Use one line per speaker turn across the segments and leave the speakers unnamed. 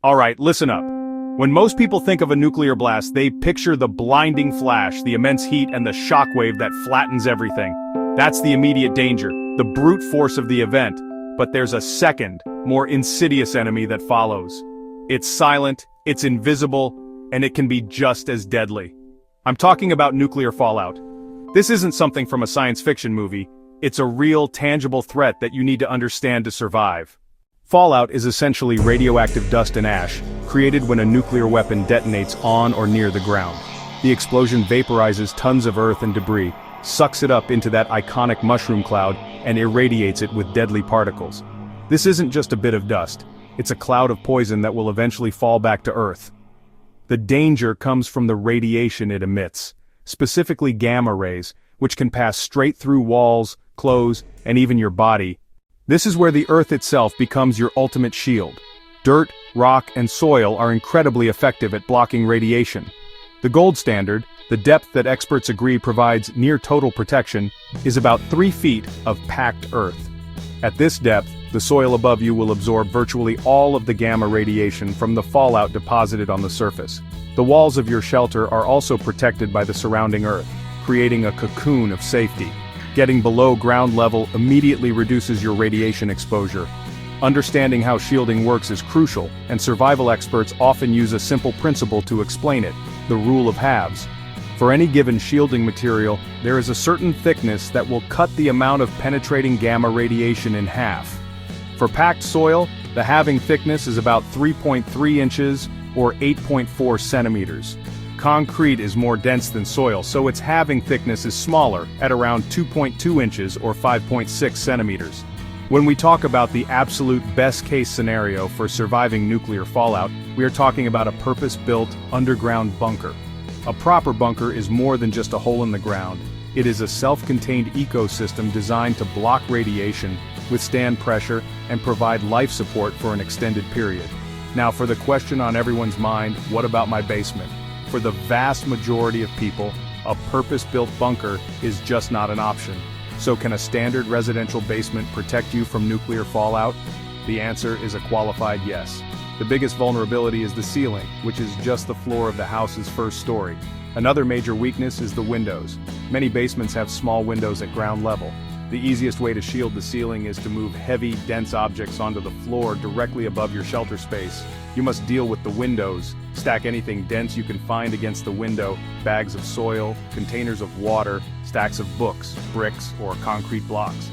Alright, listen up. When most people think of a nuclear blast, they picture the blinding flash, the immense heat, and the shockwave that flattens everything. That's the immediate danger, the brute force of the event. But there's a second, more insidious enemy that follows. It's silent, it's invisible, and it can be just as deadly. I'm talking about nuclear fallout. This isn't something from a science fiction movie, it's a real, tangible threat that you need to understand to survive. Fallout is essentially radioactive dust and ash, created when a nuclear weapon detonates on or near the ground. The explosion vaporizes tons of earth and debris, sucks it up into that iconic mushroom cloud, and irradiates it with deadly particles. This isn't just a bit of dust, it's a cloud of poison that will eventually fall back to Earth. The danger comes from the radiation it emits, specifically gamma rays, which can pass straight through walls, clothes, and even your body. This is where the Earth itself becomes your ultimate shield. Dirt, rock, and soil are incredibly effective at blocking radiation. The gold standard, the depth that experts agree provides near-total protection, is about 3 feet of packed Earth. At this depth, the soil above you will absorb virtually all of the gamma radiation from the fallout deposited on the surface. The walls of your shelter are also protected by the surrounding Earth, creating a cocoon of safety. Getting below ground level immediately reduces your radiation exposure. Understanding how shielding works is crucial, and survival experts often use a simple principle to explain it: the rule of halves. For any given shielding material, there is a certain thickness that will cut the amount of penetrating gamma radiation in half. For packed soil, the halving thickness is about 3.3 inches or 8.4 centimeters. Concrete is more dense than soil, so its halving thickness is smaller, at around 2.2 inches or 5.6 centimeters. When we talk about the absolute best-case scenario for surviving nuclear fallout, we are talking about a purpose-built, underground bunker. A proper bunker is more than just a hole in the ground. It is a self-contained ecosystem designed to block radiation, withstand pressure, and provide life support for an extended period. Now for the question on everyone's mind, what about my basement? For the vast majority of people, a purpose-built bunker is just not an option. So can a standard residential basement protect you from nuclear fallout? The answer is a qualified yes. The biggest vulnerability is the ceiling, which is just the floor of the house's first story. Another major weakness is the windows. Many basements have small windows at ground level. The easiest way to shield the ceiling is to move heavy, dense objects onto the floor directly above your shelter space. You must deal with the windows. Stack anything dense you can find against the window: bags of soil, containers of water, stacks of books, bricks, or concrete blocks.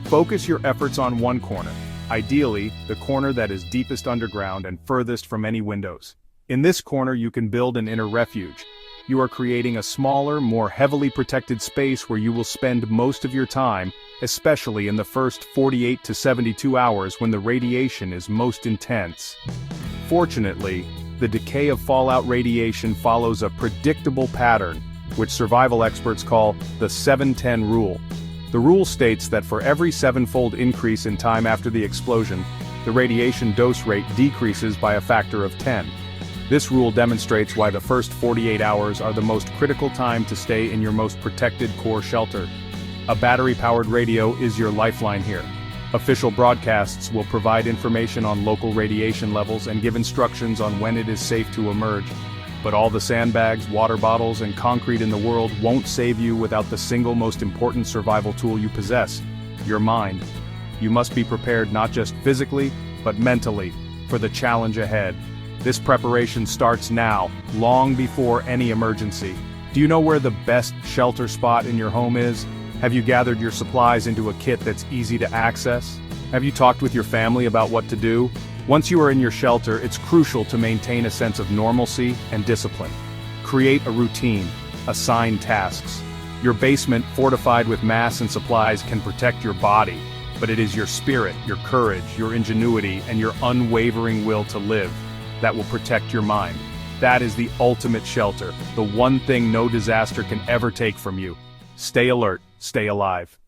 Focus your efforts on one corner, ideally the corner that is deepest underground and furthest from any windows. In this corner you can build an inner refuge. You are creating a smaller, more heavily protected space where you will spend most of your time, especially in the first 48 to 72 hours when the radiation is most intense. Fortunately, the decay of fallout radiation follows a predictable pattern, which survival experts call the 7-10 rule. The rule states that for every 7-fold increase in time after the explosion, the radiation dose rate decreases by a factor of 10. This rule demonstrates why the first 48 hours are the most critical time to stay in your most protected core shelter. A battery-powered radio is your lifeline here. Official broadcasts will provide information on local radiation levels and give instructions on when it is safe to emerge. But all the sandbags, water bottles, and concrete in the world won't save you without the single most important survival tool you possess: your mind. You must be prepared not just physically, but mentally, for the challenge ahead. This preparation starts now, long before any emergency. Do you know where the best shelter spot in your home is? Have you gathered your supplies into a kit that's easy to access? Have you talked with your family about what to do? Once you are in your shelter, it's crucial to maintain a sense of normalcy and discipline. Create a routine, assign tasks. Your basement, fortified with mass and supplies, can protect your body, but it is your spirit, your courage, your ingenuity, and your unwavering will to live that will protect your mind. That is the ultimate shelter, the one thing no disaster can ever take from you. Stay alert, stay alive.